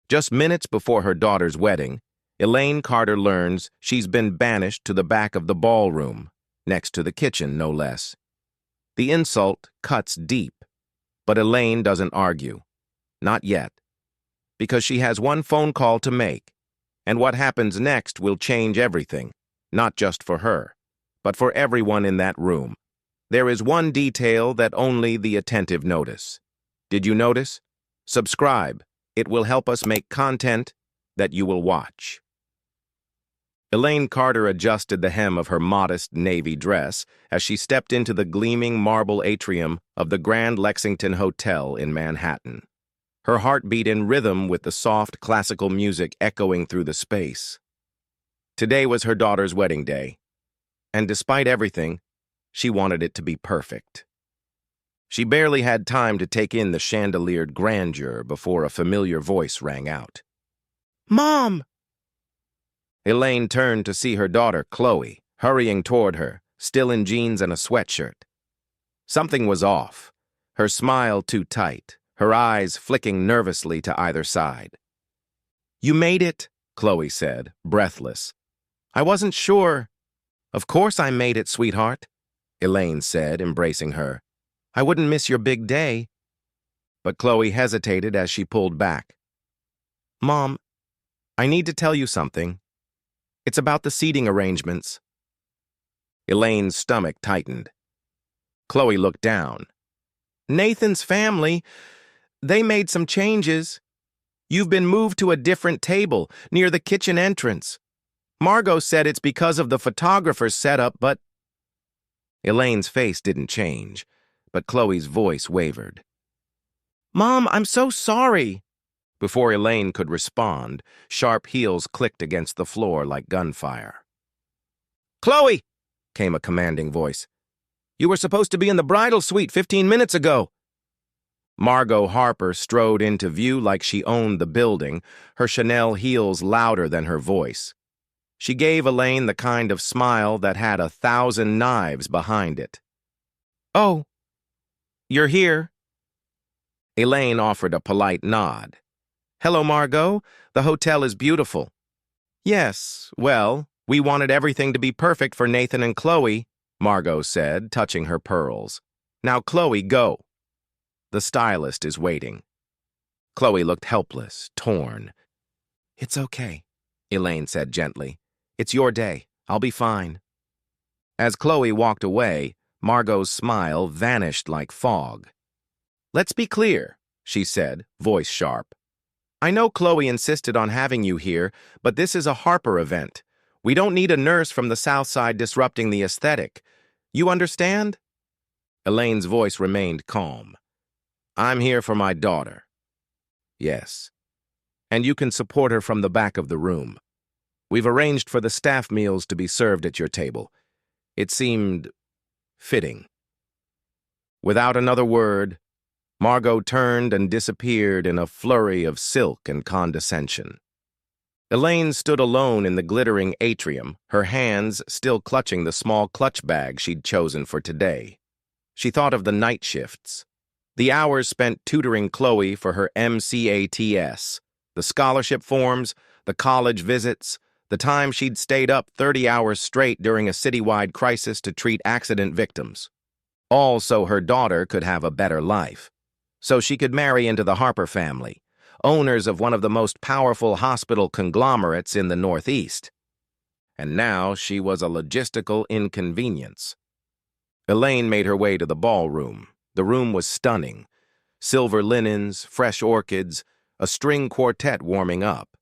Just minutes before her daughter's wedding, Elaine Carter learns she's been banished to the back of the ballroom, next to the kitchen, no less. The insult cuts deep, but Elaine doesn't argue. Not yet. Because she has one phone call to make, and what happens next will change everything, not just for her, but for everyone in that room. There is one detail that only the attentive notice. Did you notice? Subscribe. It will help us make content that you will watch. Elaine Carter adjusted the hem of her modest navy dress as she stepped into the gleaming marble atrium of the Grand Lexington Hotel in Manhattan. Her heart beat in rhythm with the soft classical music echoing through the space. Today was her daughter's wedding day, and despite everything, she wanted it to be perfect. She barely had time to take in the chandeliered grandeur before a familiar voice rang out. "Mom!" Elaine turned to see her daughter, Chloe, hurrying toward her, still in jeans and a sweatshirt. Something was off, her smile too tight, her eyes flicking nervously to either side. "You made it," Chloe said, breathless. "I wasn't sure." "Of course I made it, sweetheart," Elaine said, embracing her. "I wouldn't miss your big day." But Chloe hesitated as she pulled back. "Mom, I need to tell you something. It's about the seating arrangements." Elaine's stomach tightened. Chloe looked down. "Nathan's family, they made some changes. You've been moved to a different table near the kitchen entrance. Margot said it's because of the photographer's setup, but—" Elaine's face didn't change, but Chloe's voice wavered. "Mom, I'm so sorry." Before Elaine could respond, sharp heels clicked against the floor like gunfire. "Chloe!" came a commanding voice. "You were supposed to be in the bridal suite 15 minutes ago." Margot Harper strode into view like she owned the building, her Chanel heels louder than her voice. She gave Elaine the kind of smile that had 1,000 knives behind it. "Oh, you're here?" Elaine offered a polite nod. "Hello, Margot. The hotel is beautiful." "Yes, well, we wanted everything to be perfect for Nathan and Chloe," Margot said, touching her pearls. "Now, Chloe, go. The stylist is waiting." Chloe looked helpless, torn. "It's okay," Elaine said gently. "It's your day. I'll be fine." As Chloe walked away, Margot's smile vanished like fog. "Let's be clear," she said, voice sharp. "I know Chloe insisted on having you here, but this is a Harper event. We don't need a nurse from the South Side disrupting the aesthetic. You understand?" Elaine's voice remained calm. "I'm here for my daughter." "Yes. And you can support her from the back of the room. We've arranged for the staff meals to be served at your table. It seemed fitting." Without another word, Margot turned and disappeared in a flurry of silk and condescension. Elaine stood alone in the glittering atrium, her hands still clutching the small clutch bag she'd chosen for today. She thought of the night shifts, the hours spent tutoring Chloe for her MCATS, the scholarship forms, the college visits, the time she'd stayed up 30 hours straight during a citywide crisis to treat accident victims. All so her daughter could have a better life. So she could marry into the Harper family, owners of one of the most powerful hospital conglomerates in the Northeast. And now she was a logistical inconvenience. Elaine made her way to the ballroom. The room was stunning. Silver linens, fresh orchids, a string quartet warming up.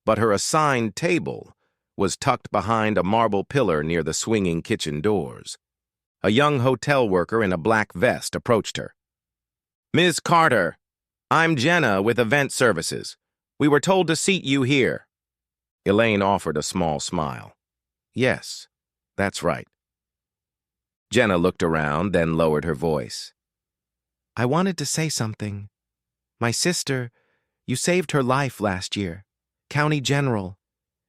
But her assigned table was tucked behind a marble pillar near the swinging kitchen doors. A young hotel worker in a black vest approached her. "Ms. Carter, I'm Jenna with Event Services. We were told to seat you here." Elaine offered a small smile. "Yes, that's right." Jenna looked around, then lowered her voice. "I wanted to say something. My sister, you saved her life last year. County General.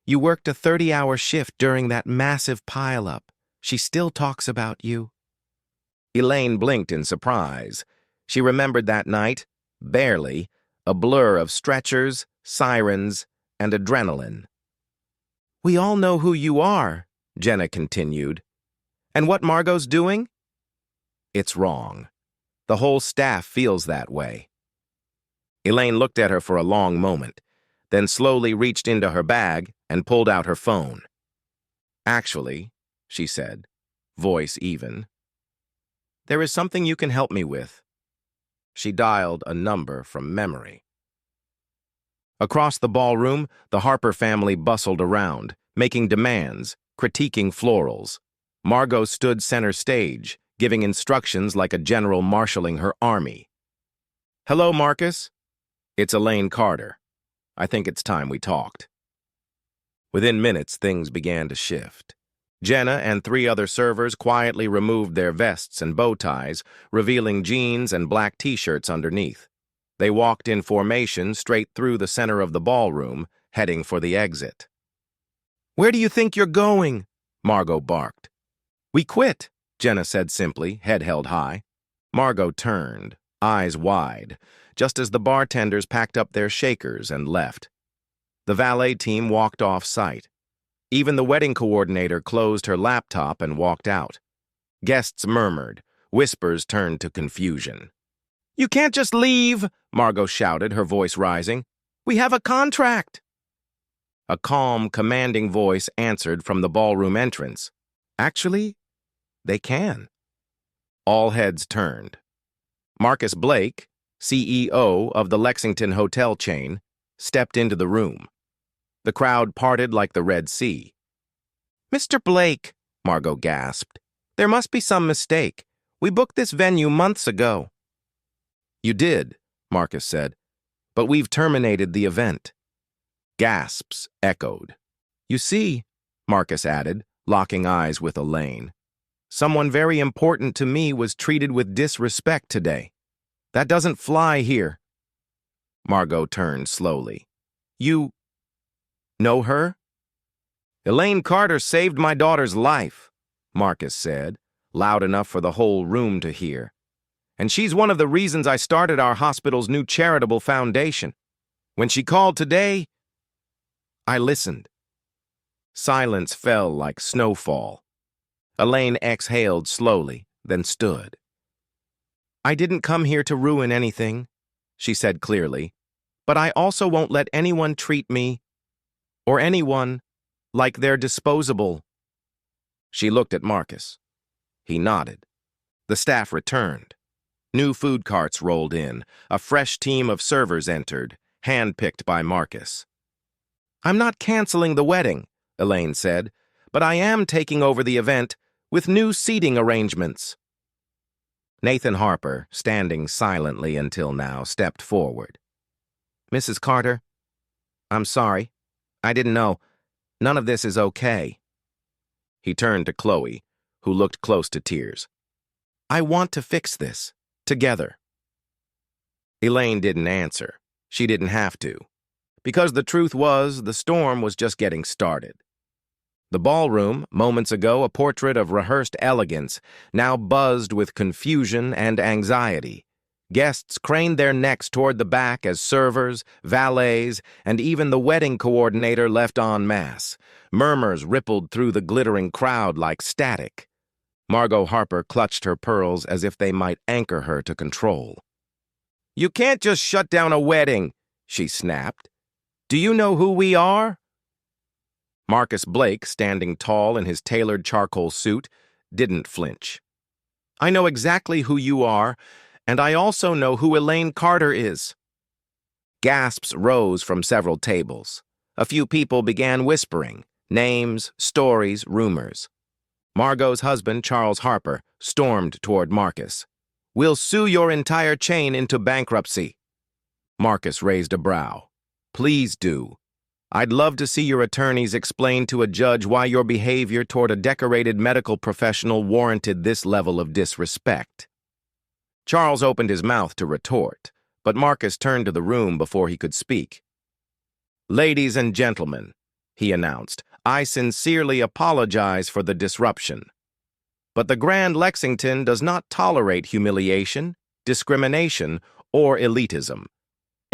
You worked a 30-hour shift during that massive pile-up. She still talks about you." Elaine blinked in surprise. She remembered that night, barely, a blur of stretchers, sirens, and adrenaline. "We all know who you are," Jenna continued. "And what Margot's doing?" "It's wrong. The whole staff feels that way." Elaine looked at her for a long moment, then slowly reached into her bag and pulled out her phone. "Actually," she said, voice even, "there is something you can help me with." She dialed a number from memory. Across the ballroom, the Harper family bustled around, making demands, critiquing florals. Margot stood center stage, giving instructions like a general marshalling her army. "Hello, Marcus. It's Elaine Carter. I think it's time we talked." Within minutes, things began to shift. Jenna and 3 other servers quietly removed their vests and bow ties, revealing jeans and black t-shirts underneath. They walked in formation straight through the center of the ballroom, heading for the exit. "Where do you think you're going?" Margot barked. "We quit," Jenna said simply, head held high. Margot turned, eyes wide, just as the bartenders packed up their shakers and left. The valet team walked off-site. Even the wedding coordinator closed her laptop and walked out. Guests murmured. Whispers turned to confusion. "You can't just leave," Margot shouted, her voice rising. "We have a contract." A calm, commanding voice answered from the ballroom entrance. "Actually, they can." All heads turned. Marcus Blake, CEO of the Lexington hotel chain, stepped into the room. The crowd parted like the Red Sea. "Mr. Blake," Margot gasped, "there must be some mistake. We booked this venue months ago." "You did," Marcus said, "but we've terminated the event." Gasps echoed. "You see," Marcus added, locking eyes with Elaine, "someone very important to me was treated with disrespect today. That doesn't fly here." Margot turned slowly. "You know her?" "Elaine Carter saved my daughter's life," Marcus said, loud enough for the whole room to hear. "And she's one of the reasons I started our hospital's new charitable foundation. When she called today, I listened." Silence fell like snowfall. Elaine exhaled slowly, then stood. "I didn't come here to ruin anything," she said clearly, "but I also won't let anyone treat me, or anyone, like they're disposable." She looked at Marcus. He nodded. The staff returned. New food carts rolled in. A fresh team of servers entered, handpicked by Marcus. "I'm not canceling the wedding," Elaine said, "but I am taking over the event with new seating arrangements." Nathan Harper, standing silently until now, stepped forward. "Mrs. Carter, I'm sorry. I didn't know. None of this is okay." He turned to Chloe, who looked close to tears. "I want to fix this, together." Elaine didn't answer. She didn't have to. Because the truth was, the storm was just getting started. The ballroom, moments ago a portrait of rehearsed elegance, now buzzed with confusion and anxiety. Guests craned their necks toward the back as servers, valets, and even the wedding coordinator left en masse. Murmurs rippled through the glittering crowd like static. Margot Harper clutched her pearls as if they might anchor her to control. "You can't just shut down a wedding," she snapped. "Do you know who we are?" Marcus Blake, standing tall in his tailored charcoal suit, didn't flinch. "I know exactly who you are, and I also know who Elaine Carter is." Gasps rose from several tables. A few people began whispering, names, stories, rumors. Margot's husband, Charles Harper, stormed toward Marcus. "We'll sue your entire chain into bankruptcy." Marcus raised a brow. "Please do. I'd love to see your attorneys explain to a judge why your behavior toward a decorated medical professional warranted this level of disrespect." Charles opened his mouth to retort, but Marcus turned to the room before he could speak. "Ladies and gentlemen," he announced, "I sincerely apologize for the disruption. But the Grand Lexington does not tolerate humiliation, discrimination, or elitism.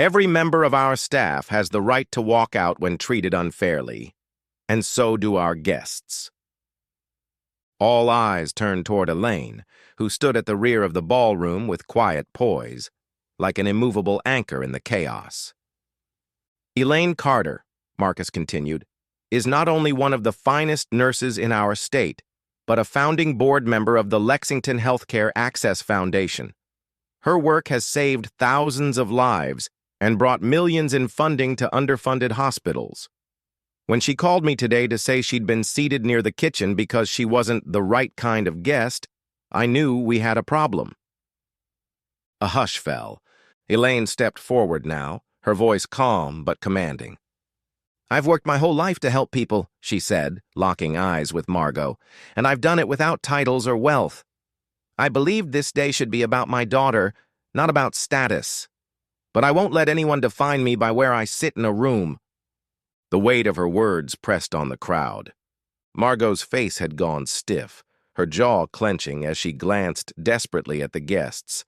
Every member of our staff has the right to walk out when treated unfairly, and so do our guests. All eyes turned toward Elaine, who stood at the rear of the ballroom with quiet poise, like an immovable anchor in the chaos. Elaine Carter, Marcus continued, is not only one of the finest nurses in our state, but a founding board member of the Lexington Healthcare Access Foundation. Her work has saved thousands of lives and brought millions in funding to underfunded hospitals. When she called me today to say she'd been seated near the kitchen because she wasn't the right kind of guest, I knew we had a problem. A hush fell. Elaine stepped forward now, her voice calm but commanding. I've worked my whole life to help people, she said, locking eyes with Margot, and I've done it without titles or wealth. I believed this day should be about my daughter, not about status. But I won't let anyone define me by where I sit in a room. The weight of her words pressed on the crowd. Margot's face had gone stiff, her jaw clenching as she glanced desperately at the guests.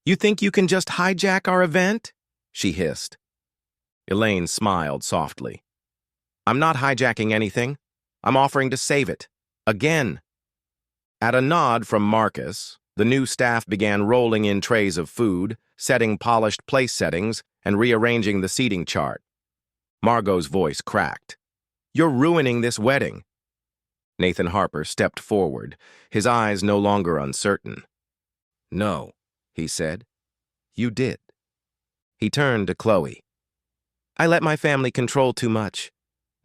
You think you can just hijack our event? She hissed. Elaine smiled softly. I'm not hijacking anything. I'm offering to save it. Again. At a nod from Marcus, the new staff began rolling in trays of food, setting polished place settings, and rearranging the seating chart. Margot's voice cracked. You're ruining this wedding. Nathan Harper stepped forward, his eyes no longer uncertain. No, he said. You did. He turned to Chloe. I let my family control too much.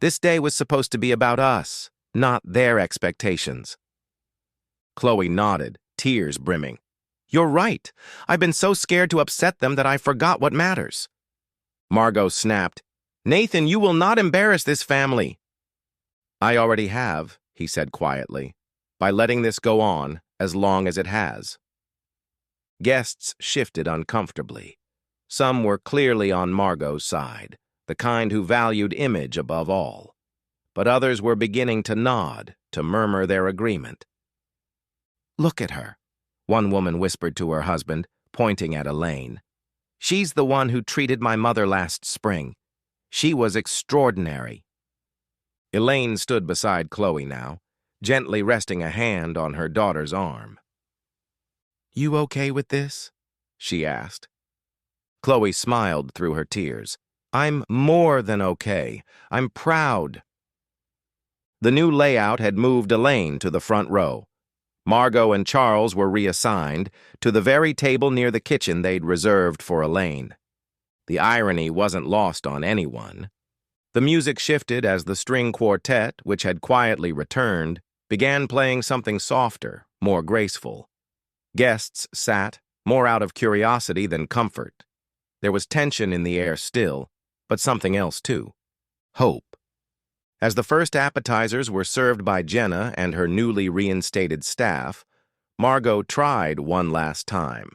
This day was supposed to be about us, not their expectations. Chloe nodded, tears brimming. You're right. I've been so scared to upset them that I forgot what matters. Margot snapped. Nathan, you will not embarrass this family. I already have, he said quietly, by letting this go on as long as it has. Guests shifted uncomfortably. Some were clearly on Margot's side, the kind who valued image above all. But others were beginning to nod, to murmur their agreement. Look at her, one woman whispered to her husband, pointing at Elaine. She's the one who treated my mother last spring. She was extraordinary. Elaine stood beside Chloe now, gently resting a hand on her daughter's arm. You okay with this? She asked. Chloe smiled through her tears. I'm more than okay. I'm proud. The new layout had moved Elaine to the front row. Margot and Charles were reassigned to the very table near the kitchen they'd reserved for Elaine. The irony wasn't lost on anyone. The music shifted as the string quartet, which had quietly returned, began playing something softer, more graceful. Guests sat, more out of curiosity than comfort. There was tension in the air still, but something else too. Hope. As the first appetizers were served by Jenna and her newly reinstated staff, Margot tried one last time.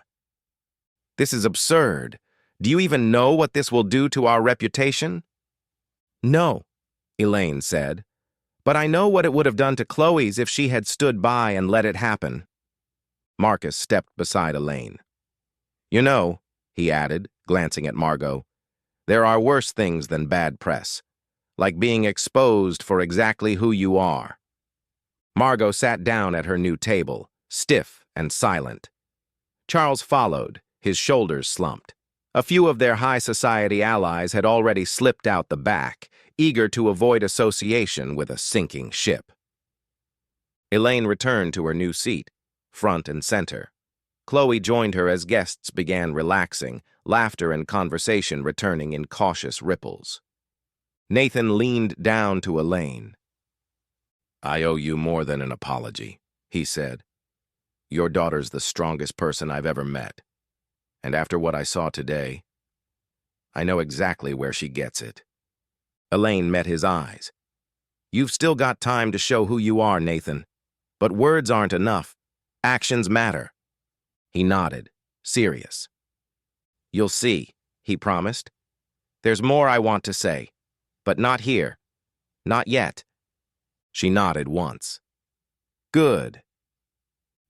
This is absurd. Do you even know what this will do to our reputation? No, Elaine said, but I know what it would have done to Chloe's if she had stood by and let it happen. Marcus stepped beside Elaine. You know, he added, glancing at Margot, there are worse things than bad press, like being exposed for exactly who you are. Margot sat down at her new table, stiff and silent. Charles followed, his shoulders slumped. A few of their high society allies had already slipped out the back, eager to avoid association with a sinking ship. Elaine returned to her new seat, front and center. Chloe joined her as guests began relaxing, laughter and conversation returning in cautious ripples. Nathan leaned down to Elaine. I owe you more than an apology, he said. Your daughter's the strongest person I've ever met. And after what I saw today, I know exactly where she gets it. Elaine met his eyes. You've still got time to show who you are, Nathan. But words aren't enough. Actions matter. He nodded, serious. You'll see, he promised. There's more I want to say, but not here. Not yet. She nodded once. Good.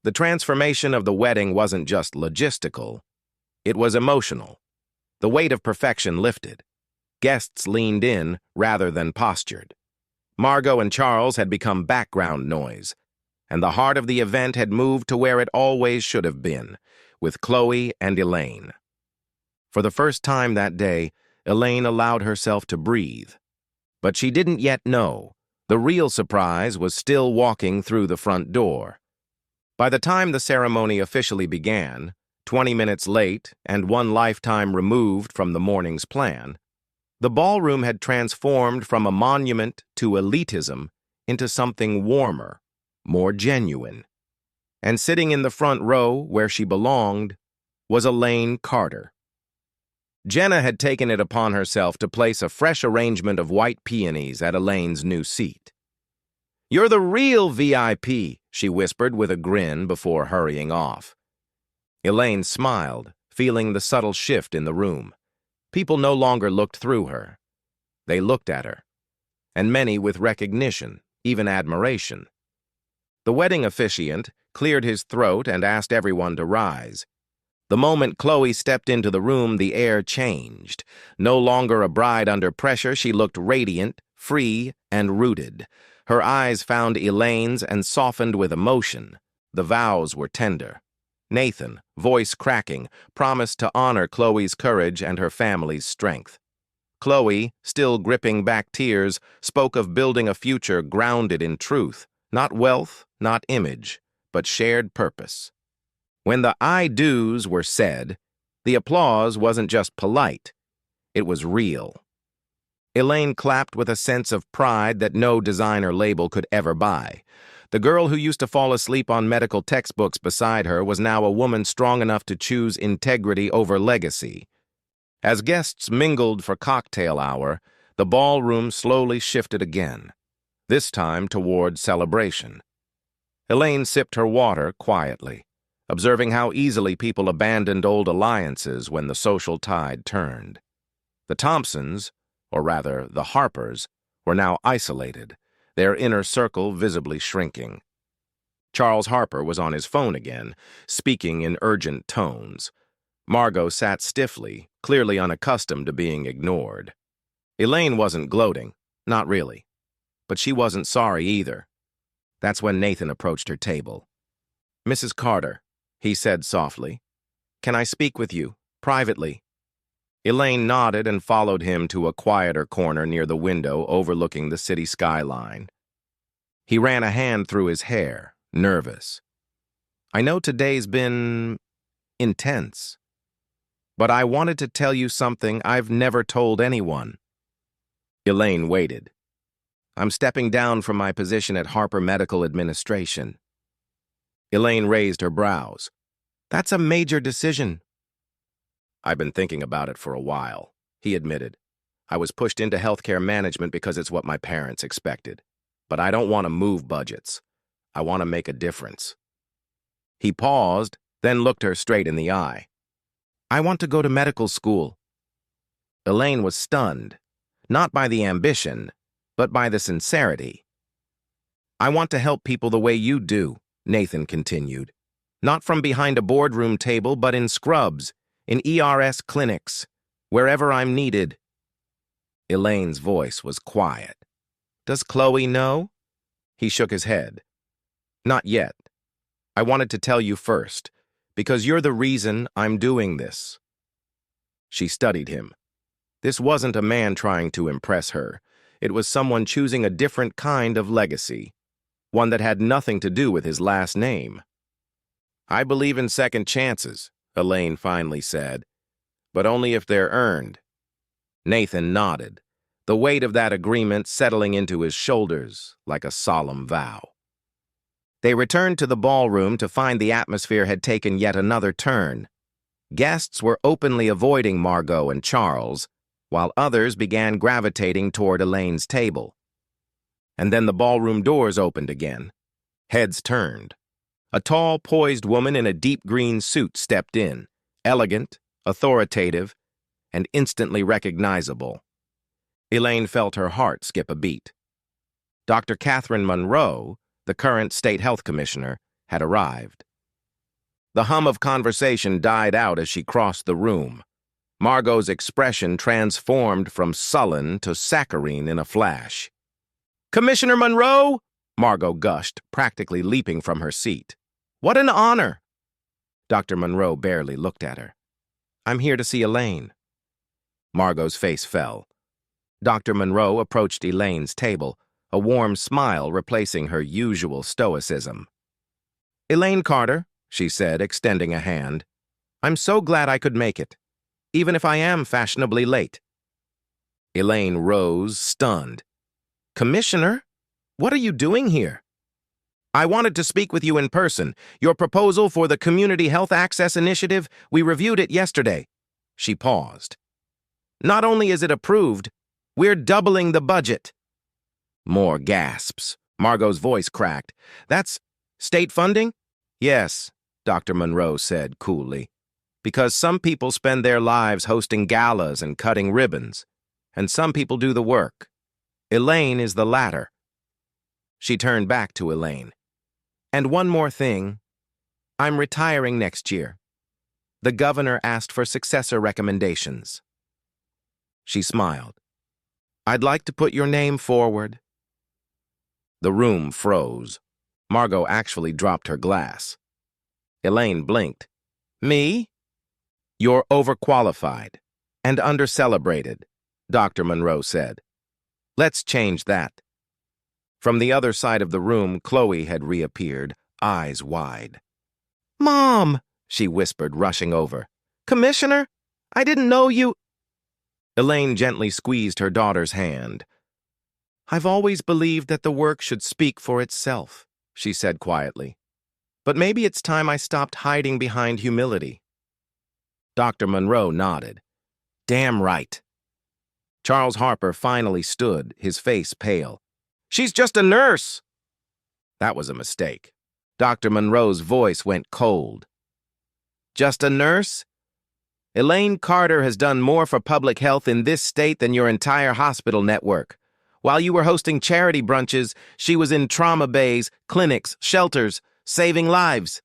The transformation of the wedding wasn't just logistical. It was emotional. The weight of perfection lifted. Guests leaned in rather than postured. Margot and Charles had become background noise, and the heart of the event had moved to where it always should have been, with Chloe and Elaine. For the first time that day, Elaine allowed herself to breathe. But she didn't yet know. The real surprise was still walking through the front door. By the time the ceremony officially began, 20 minutes late and one lifetime removed from the morning's plan, the ballroom had transformed from a monument to elitism into something warmer, more genuine. And sitting in the front row where she belonged was Elaine Carter. Jenna had taken it upon herself to place a fresh arrangement of white peonies at Elaine's new seat. "You're the real VIP," she whispered with a grin before hurrying off. Elaine smiled, feeling the subtle shift in the room. People no longer looked through her. They looked at her, and many with recognition, even admiration. The wedding officiant cleared his throat and asked everyone to rise. The moment Chloe stepped into the room, the air changed. No longer a bride under pressure, she looked radiant, free, and rooted. Her eyes found Elaine's and softened with emotion. The vows were tender. Nathan, voice cracking, promised to honor Chloe's courage and her family's strength. Chloe, still gripping back tears, spoke of building a future grounded in truth, not wealth, not image, but shared purpose. When the I do's were said, the applause wasn't just polite, it was real. Elaine clapped with a sense of pride that no designer label could ever buy. The girl who used to fall asleep on medical textbooks beside her was now a woman strong enough to choose integrity over legacy. As guests mingled for cocktail hour, the ballroom slowly shifted again, this time toward celebration. Elaine sipped her water quietly, observing how easily people abandoned old alliances when the social tide turned. The Thompsons, or rather the Harpers, were now isolated, their inner circle visibly shrinking. Charles Harper was on his phone again, speaking in urgent tones. Margot sat stiffly, clearly unaccustomed to being ignored. Elaine wasn't gloating, not really. But she wasn't sorry either. That's when Nathan approached her table. "Mrs. Carter," he said softly, "can I speak with you, privately?" Elaine nodded and followed him to a quieter corner near the window overlooking the city skyline. He ran a hand through his hair, nervous. "I know today's been intense, but I wanted to tell you something I've never told anyone." Elaine waited. "I'm stepping down from my position at Harper Medical Administration." Elaine raised her brows. "That's a major decision." "I've been thinking about it for a while," he admitted. "I was pushed into healthcare management because it's what my parents expected. But I don't want to move budgets. I want to make a difference." He paused, then looked her straight in the eye. "I want to go to medical school." Elaine was stunned, not by the ambition, but by the sincerity. "I want to help people the way you do," Nathan continued. "Not from behind a boardroom table, but in scrubs, in ERS clinics, wherever I'm needed." Elaine's voice was quiet. "Does Chloe know?" He shook his head. "Not yet. I wanted to tell you first, because you're the reason I'm doing this." She studied him. This wasn't a man trying to impress her. It was someone choosing a different kind of legacy, one that had nothing to do with his last name. "I believe in second chances," Elaine finally said, "but only if they're earned." Nathan nodded, the weight of that agreement settling into his shoulders like a solemn vow. They returned to the ballroom to find the atmosphere had taken yet another turn. Guests were openly avoiding Margot and Charles, while others began gravitating toward Elaine's table. And then the ballroom doors opened again. Heads turned. A tall, poised woman in a deep green suit stepped in, elegant, authoritative, and instantly recognizable. Elaine felt her heart skip a beat. Dr. Catherine Monroe, the current state health commissioner, had arrived. The hum of conversation died out as she crossed the room. Margot's expression transformed from sullen to saccharine in a flash. "Commissioner Monroe!" Margot gushed, practically leaping from her seat. "What an honor!" Dr. Monroe barely looked at her. "I'm here to see Elaine." Margot's face fell. Dr. Monroe approached Elaine's table, a warm smile replacing her usual stoicism. "Elaine Carter," she said, extending a hand. "I'm so glad I could make it, even if I am fashionably late." Elaine rose, stunned. "Commissioner, what are you doing here?" "I wanted to speak with you in person. Your proposal for the Community Health Access Initiative, we reviewed it yesterday." She paused. "Not only is it approved, we're doubling the budget." More gasps. Margot's voice cracked. "That's state funding?" "Yes," Dr. Monroe said coolly, "because some people spend their lives hosting galas and cutting ribbons, and some people do the work. Elaine is the latter." She turned back to Elaine. "And one more thing. I'm retiring next year. The governor asked for successor recommendations." She smiled. "I'd like to put your name forward." The room froze. Margot actually dropped her glass. Elaine blinked. "Me?" "You're overqualified and undercelebrated," Dr. Monroe said. "Let's change that." From the other side of the room, Chloe had reappeared, eyes wide. "Mom," she whispered, rushing over. "Commissioner, I didn't know you—" Elaine gently squeezed her daughter's hand. "I've always believed that the work should speak for itself," she said quietly. "But maybe it's time I stopped hiding behind humility." Dr. Monroe nodded. "Damn right." Charles Harper finally stood, his face pale. "She's just a nurse." That was a mistake. Dr. Monroe's voice went cold. "Just a nurse? Elaine Carter has done more for public health in this state than your entire hospital network. While you were hosting charity brunches, she was in trauma bays, clinics, shelters, saving lives."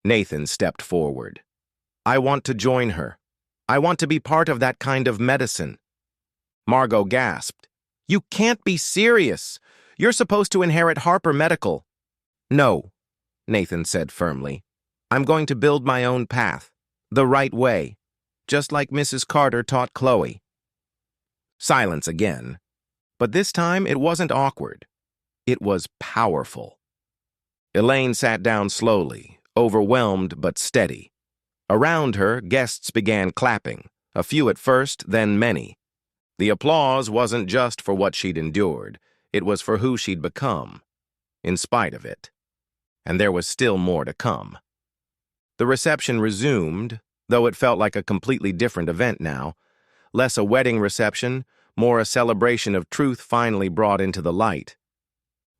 Nathan stepped forward. "I want to join her. I want to be part of that kind of medicine." Margot gasped. "You can't be serious. You're supposed to inherit Harper Medical." "No," Nathan said firmly. "I'm going to build my own path, the right way, just like Mrs. Carter taught Chloe." Silence again. But this time it wasn't awkward. It was powerful. Elaine sat down slowly, overwhelmed but steady. Around her, guests began clapping, a few at first, then many. The applause wasn't just for what she'd endured, it was for who she'd become, in spite of it. And there was still more to come. The reception resumed, though it felt like a completely different event now. Less a wedding reception, more a celebration of truth finally brought into the light.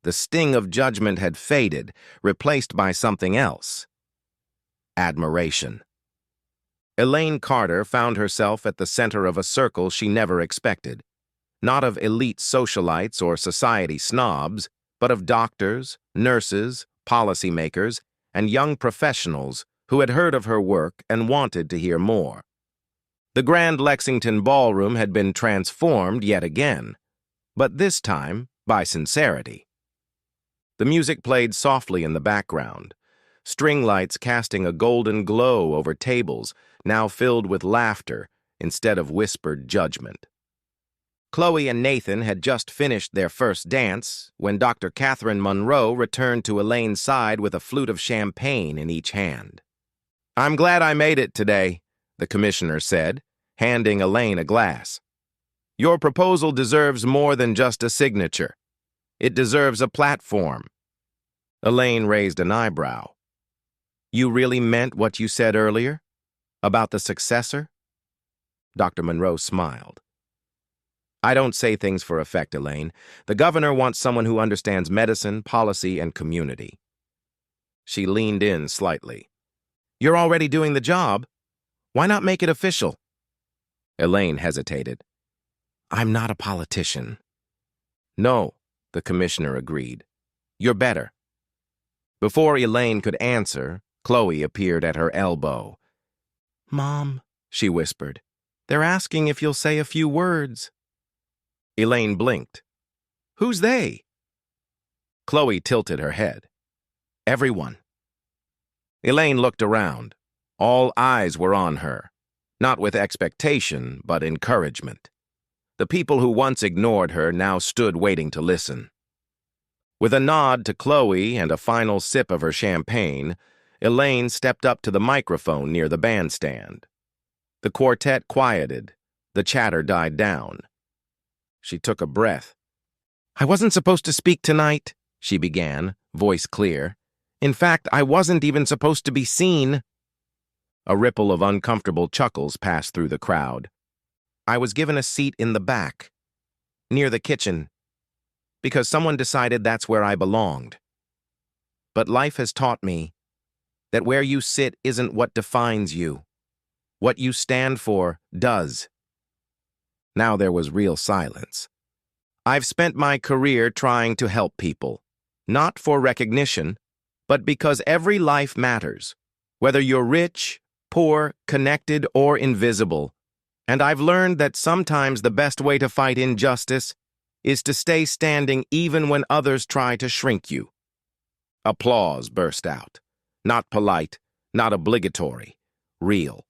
The sting of judgment had faded, replaced by something else. Admiration. Elaine Carter found herself at the center of a circle she never expected. Not of elite socialites or society snobs, but of doctors, nurses, policymakers, and young professionals who had heard of her work and wanted to hear more. The Grand Lexington Ballroom had been transformed yet again, but this time by sincerity. The music played softly in the background, string lights casting a golden glow over tables now filled with laughter instead of whispered judgment. Chloe and Nathan had just finished their first dance when Dr. Catherine Monroe returned to Elaine's side with a flute of champagne in each hand. "I'm glad I made it today," the commissioner said, handing Elaine a glass. "Your proposal deserves more than just a signature. It deserves a platform." Elaine raised an eyebrow. "You really meant what you said earlier? About the successor?" Dr. Monroe smiled. "I don't say things for effect, Elaine. The governor wants someone who understands medicine, policy, and community." She leaned in slightly. "You're already doing the job. Why not make it official?" Elaine hesitated. "I'm not a politician." "No," the commissioner agreed. "You're better." Before Elaine could answer, Chloe appeared at her elbow. "Mom," she whispered, They're asking if you'll say a few words. Elaine blinked. Who's they? Chloe tilted her head. Everyone. Elaine looked around. All eyes were on her, not with expectation, but encouragement. The people who once ignored her now stood waiting to listen. With a nod to Chloe and a final sip of her champagne, Elaine stepped up to the microphone near the bandstand. The quartet quieted. The chatter died down. She took a breath. I wasn't supposed to speak tonight, she began, voice clear. In fact, I wasn't even supposed to be seen. A ripple of uncomfortable chuckles passed through the crowd. I was given a seat in the back, near the kitchen, because someone decided that's where I belonged. But life has taught me that where you sit isn't what defines you. What you stand for does. Now there was real silence. I've spent my career trying to help people, not for recognition, but because every life matters, whether you're rich, poor, connected, or invisible. And I've learned that sometimes the best way to fight injustice is to stay standing even when others try to shrink you. Applause burst out. Not polite, not obligatory, real.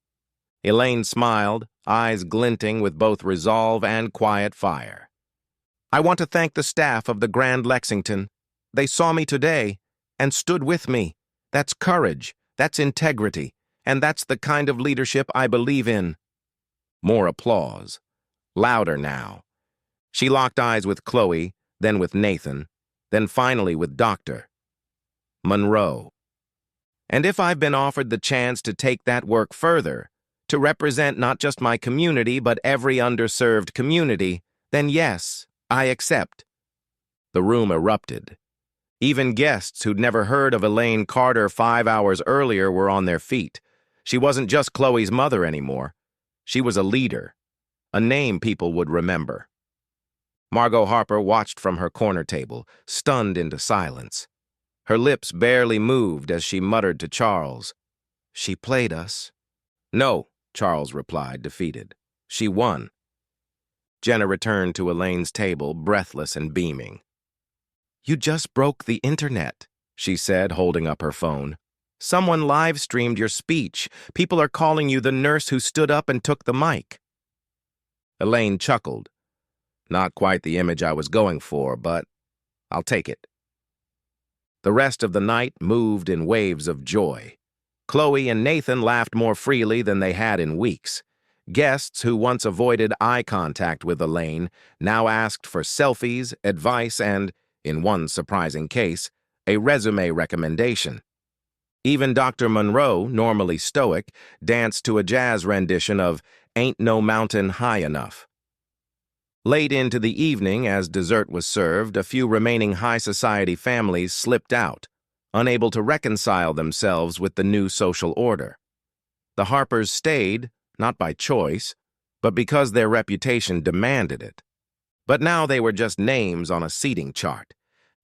Elaine smiled, eyes glinting with both resolve and quiet fire. I want to thank the staff of the Grand Lexington. They saw me today and stood with me. That's courage, that's integrity, and that's the kind of leadership I believe in. More applause. Louder now. She locked eyes with Chloe, then with Nathan, then finally with Dr. Monroe. And if I've been offered the chance to take that work further, to represent not just my community but every underserved community, then yes, I accept. The room erupted. Even guests who'd never heard of Elaine Carter 5 hours earlier were on their feet. She wasn't just Chloe's mother anymore. She was a leader, a name people would remember. Margot Harper watched from her corner table, stunned into silence. Her lips barely moved as she muttered to Charles, "She played us." "No," Charles replied, defeated. "She won." Jenna returned to Elaine's table, breathless and beaming. "You just broke the internet," she said, holding up her phone. "Someone live-streamed your speech. People are calling you the nurse who stood up and took the mic." Elaine chuckled. Not quite the image I was going for, but I'll take it. The rest of the night moved in waves of joy. Chloe and Nathan laughed more freely than they had in weeks. Guests who once avoided eye contact with Elaine now asked for selfies, advice, and, in one surprising case, a resume recommendation. Even Dr. Monroe, normally stoic, danced to a jazz rendition of Ain't No Mountain High Enough. Late into the evening, as dessert was served, a few remaining high society families slipped out, unable to reconcile themselves with the new social order. The Harpers stayed, not by choice, but because their reputation demanded it. But now they were just names on a seating chart.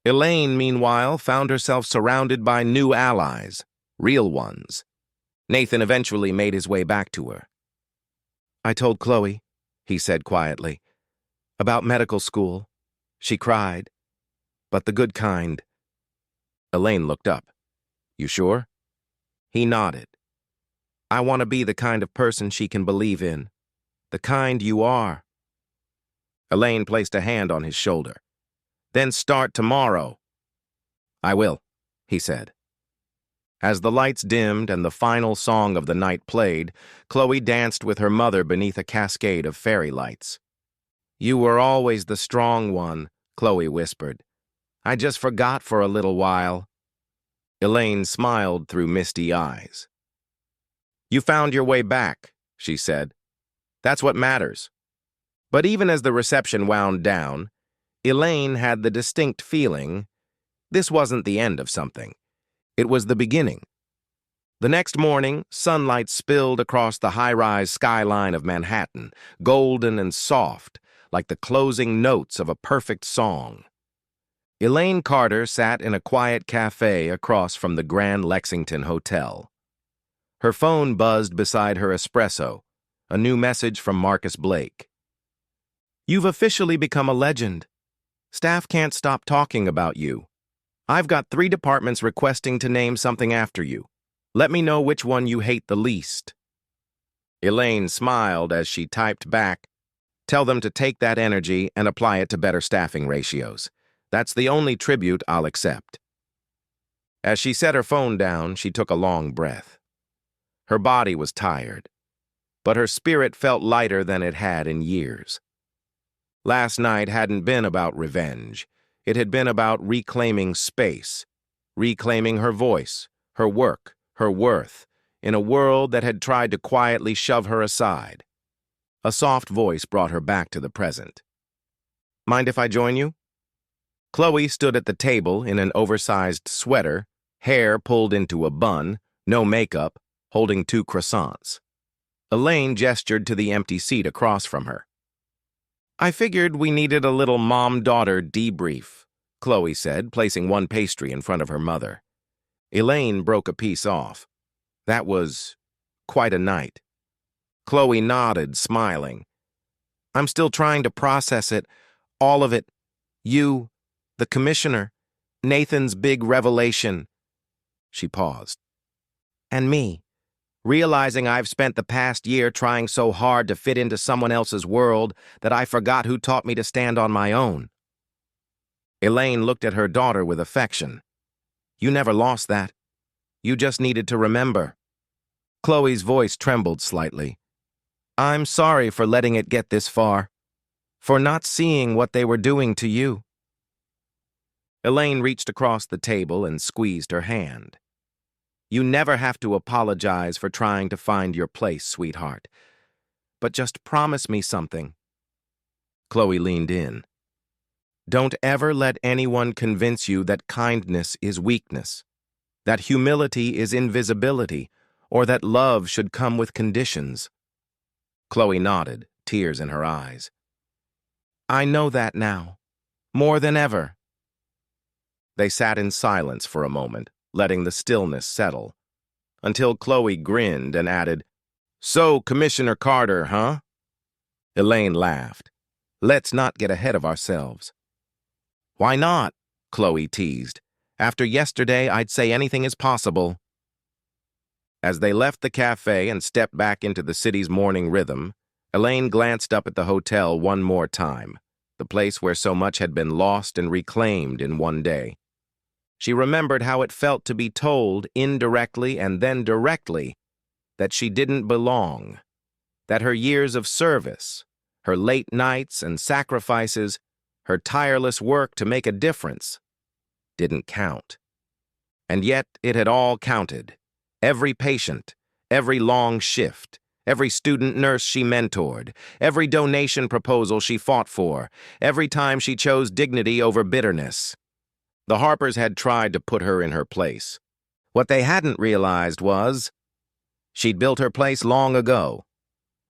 Elaine, meanwhile, found herself surrounded by new allies, real ones. Nathan eventually made his way back to her. "I told Chloe," he said quietly, "about medical school." She cried, "But the good kind." Elaine looked up. "You sure?" He nodded. "I want to be the kind of person she can believe in. The kind you are." Elaine placed a hand on his shoulder. "Then start tomorrow." "I will," he said. As the lights dimmed and the final song of the night played, Chloe danced with her mother beneath a cascade of fairy lights. "You were always the strong one," Chloe whispered. "I just forgot for a little while." Elaine smiled through misty eyes. "You found your way back," she said. "That's what matters." But even as the reception wound down, Elaine had the distinct feeling this wasn't the end of something. It was the beginning. The next morning, sunlight spilled across the high-rise skyline of Manhattan, golden and soft, like the closing notes of a perfect song. Elaine Carter sat in a quiet cafe across from the Grand Lexington Hotel. Her phone buzzed beside her espresso, A new message from Marcus Blake. You've officially become a legend. Staff can't stop talking about you. I've got 3 departments requesting to name something after you. Let me know which one you hate the least. Elaine smiled as she typed back, tell them to take that energy and apply it to better staffing ratios. That's the only tribute I'll accept. As she set her phone down, she took a long breath. Her body was tired, but her spirit felt lighter than it had in years. Last night hadn't been about revenge. It had been about reclaiming space, reclaiming her voice, her work, her worth, in a world that had tried to quietly shove her aside. A soft voice brought her back to the present. Mind if I join you? Chloe stood at the table in an oversized sweater, hair pulled into a bun, no makeup, holding 2 croissants. Elaine gestured to the empty seat across from her. I figured we needed a little mom-daughter debrief, Chloe said, placing 1 pastry in front of her mother. Elaine broke a piece off. That was quite a night. Chloe nodded, smiling. I'm still trying to process it, all of it. You, the commissioner, Nathan's big revelation. She paused. And me, realizing I've spent the past year trying so hard to fit into someone else's world that I forgot who taught me to stand on my own. Elaine looked at her daughter with affection. You never lost that. You just needed to remember. Chloe's voice trembled slightly. I'm sorry for letting it get this far, for not seeing what they were doing to you. Elaine reached across the table and squeezed her hand. You never have to apologize for trying to find your place, sweetheart. But just promise me something. Chloe leaned in. Don't ever let anyone convince you that kindness is weakness, that humility is invisibility, or that love should come with conditions. Chloe nodded, tears in her eyes. I know that now, more than ever. They sat in silence for a moment, letting the stillness settle, until Chloe grinned and added, So, Commissioner Carter, huh? Elaine laughed. Let's not get ahead of ourselves. Why not? Chloe teased. After yesterday, I'd say anything is possible. As they left the cafe and stepped back into the city's morning rhythm, Elaine glanced up at the hotel one more time, the place where so much had been lost and reclaimed in one day. She remembered how it felt to be told, indirectly and then directly, that she didn't belong, that her years of service, her late nights and sacrifices, her tireless work to make a difference, didn't count. And yet it had all counted. Every patient, every long shift, every student nurse she mentored, every donation proposal she fought for, every time she chose dignity over bitterness. The Harpers had tried to put her in her place. What they hadn't realized was she'd built her place long ago,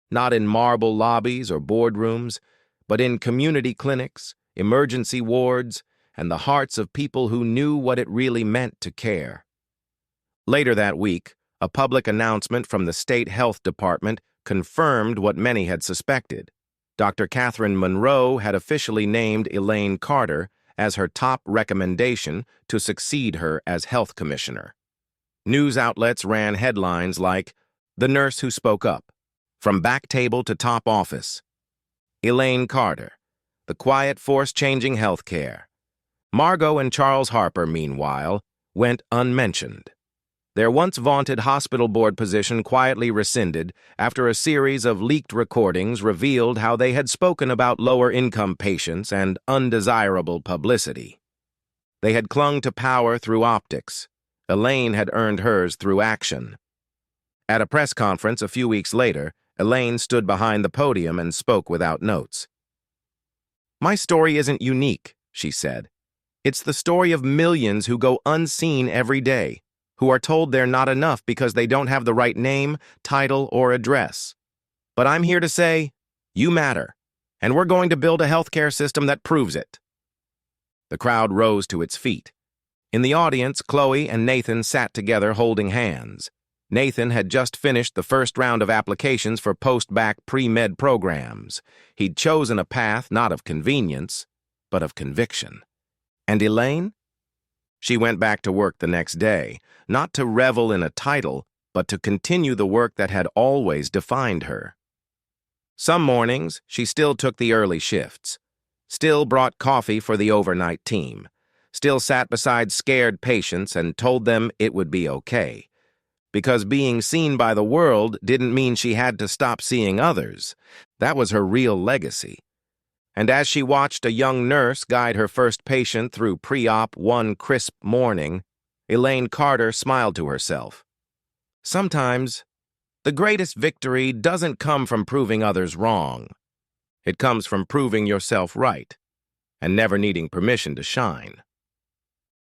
not in marble lobbies or boardrooms, but in community clinics, emergency wards, and the hearts of people who knew what it really meant to care. Later that week, a public announcement from the State Health Department confirmed what many had suspected. Dr. Catherine Monroe had officially named Elaine Carter as her top recommendation to succeed her as health commissioner. News outlets ran headlines like, The Nurse Who Spoke Up, From Back Table to Top Office, Elaine Carter, The Quiet Force Changing Healthcare. Margot and Charles Harper, meanwhile, went unmentioned. Their once vaunted hospital board position quietly rescinded after a series of leaked recordings revealed how they had spoken about lower-income patients and undesirable publicity. They had clung to power through optics. Elaine had earned hers through action. At a press conference a few weeks later, Elaine stood behind the podium and spoke without notes. My story isn't unique, she said. It's the story of millions who go unseen every day, who are told they're not enough because they don't have the right name, title, or address. But I'm here to say, you matter, and we're going to build a healthcare system that proves it. The crowd rose to its feet. In the audience, Chloe and Nathan sat together holding hands. Nathan had just finished the first round of applications for post-bac pre-med programs. He'd chosen a path not of convenience, but of conviction. And Elaine? She went back to work the next day, not to revel in a title, but to continue the work that had always defined her. Some mornings, she still took the early shifts, still brought coffee for the overnight team, still sat beside scared patients and told them it would be okay. Because being seen by the world didn't mean she had to stop seeing others. That was her real legacy. And as she watched a young nurse guide her first patient through pre-op one crisp morning, Elaine Carter smiled to herself. Sometimes, the greatest victory doesn't come from proving others wrong. It comes from proving yourself right and never needing permission to shine.